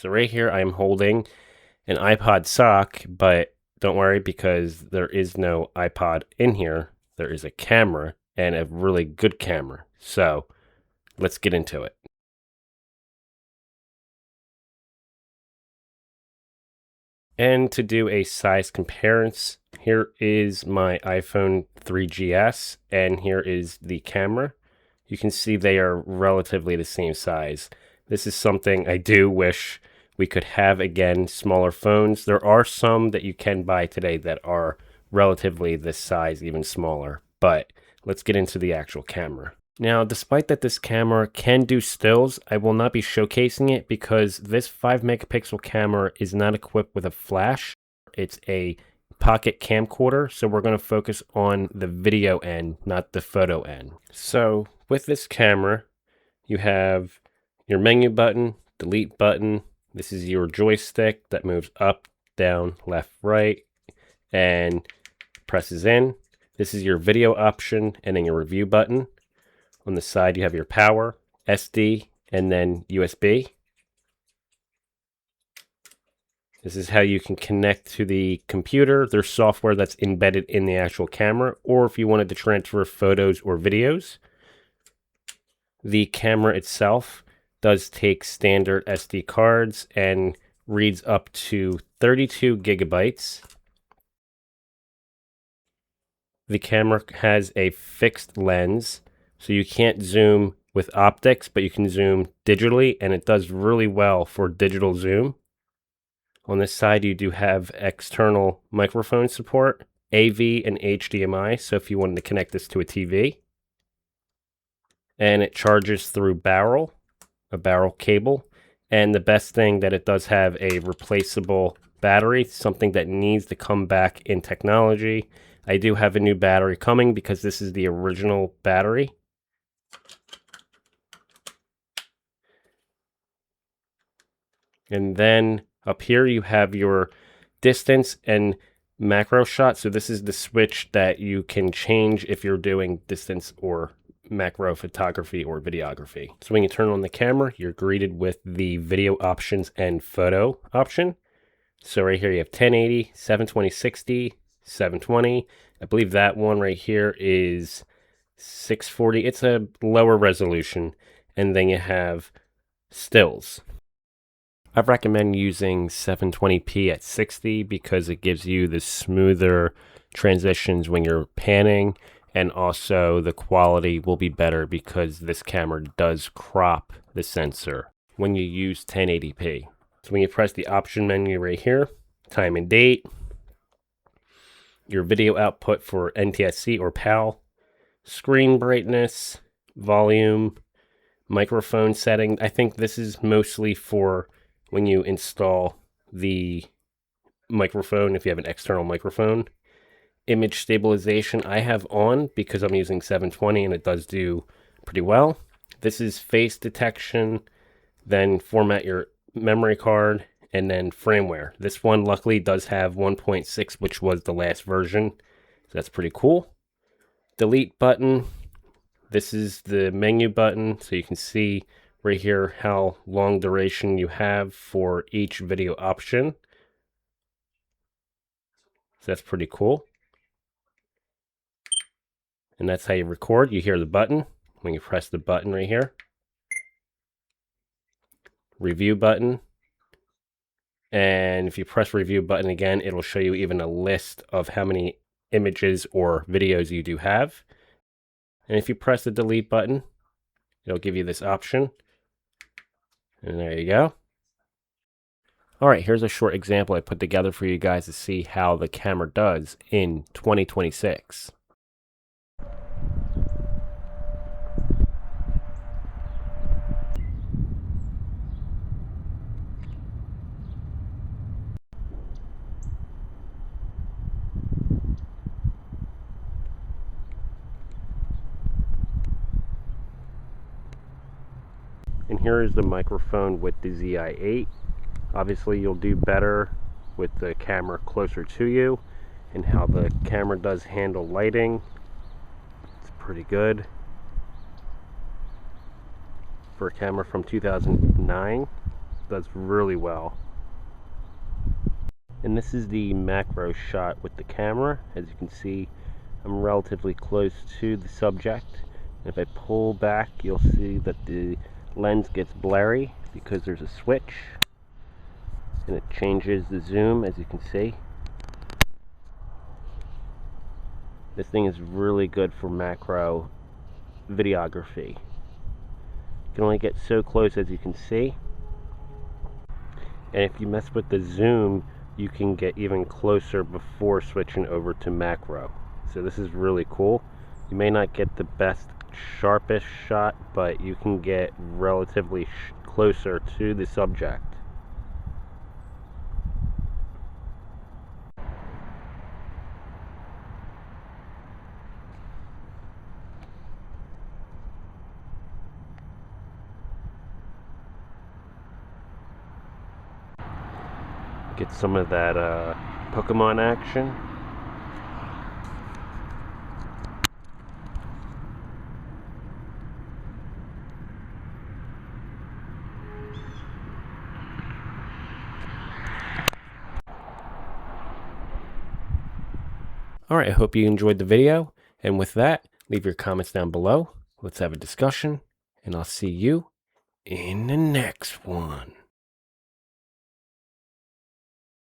So right here I'm holding an iPod sock, but don't worry because there is no iPod in here. There is a camera and a really good camera. So let's get into it. And to do a size comparison, here is my iPhone 3GS and here is the camera. You can see they are relatively the same size. This is something I do wish we could have again, smaller phones. There are some that you can buy today that are relatively this size, even smaller. But let's get into the actual camera. Now, despite that this camera can do stills, I will not be showcasing it because this 5 megapixel camera is not equipped with a flash. It's a pocket camcorder, so we're going to focus on the video end, not the photo end. So with this camera, you have your menu button, delete button. This is your joystick that moves up, down, left, right, and presses in. This is your video option and then your review button. On the side, you have your power, SD, and then USB. This is how you can connect to the computer. There's software that's embedded in the actual camera, or if you wanted to transfer photos or videos. The camera itself does take standard SD cards and reads up to 32 gigabytes. The camera has a fixed lens, so you can't zoom with optics, but you can zoom digitally, and it does really well for digital zoom. On this side, you do have external microphone support, AV and HDMI, so if you wanted to connect this to a TV. And it charges through a barrel cable. And the best thing that it does have a replaceable battery, something that needs to come back in technology. I do have a new battery coming because this is the original battery. And then up here you have your distance and macro shot. So this is the switch that you can change if you're doing distance or macro photography or videography. So when you turn on the camera, you're greeted with the video options and photo option. So right here you have 1080, 720, 60, 720. I believe that one right here is 640. It's a lower resolution. And then you have stills. I recommend using 720p at 60 because it gives you the smoother transitions when you're panning, and also the quality will be better because this camera does crop the sensor when you use 1080p. So when you press the option menu right here, time and date, your video output for NTSC or PAL, screen brightness, volume, microphone setting. I think this is mostly for when you install the microphone, if you have an external microphone. Image stabilization I have on because I'm using 720 and it does do pretty well. This is face detection, then format your memory card, and then firmware. This one luckily does have 1.6, which was the last version. So that's pretty cool. Delete button. This is the menu button, so you can see right here how long duration you have for each video option. So that's pretty cool. And that's how you record. You hear the button when you press the button right here. Review button. And if you press review button again, it'll show you even a list of how many images or videos you do have. And if you press the delete button, it'll give you this option. And there you go. All right, here's a short example I put together for you guys to see how the camera does in 2026. And here is the microphone with the Zi8. Obviously you'll do better with the camera closer to you, and how the camera does handle lighting. It's pretty good for a camera from 2009. does really well. And this is the macro shot with the camera. As you can see, I'm relatively close to the subject. And if I pull back, you'll see that the lens gets blurry because there's a switch. And it changes the zoom, as you can see. This thing is really good for macro videography. You can only get so close, as you can see. And if you mess with the zoom, you can get even closer before switching over to macro. So this is really cool. You may not get the best, sharpest shot, but you can get relatively closer to the subject. Get some of that Pokemon action. Alright, I hope you enjoyed the video. And with that, leave your comments down below. Let's have a discussion. And I'll see you in the next one.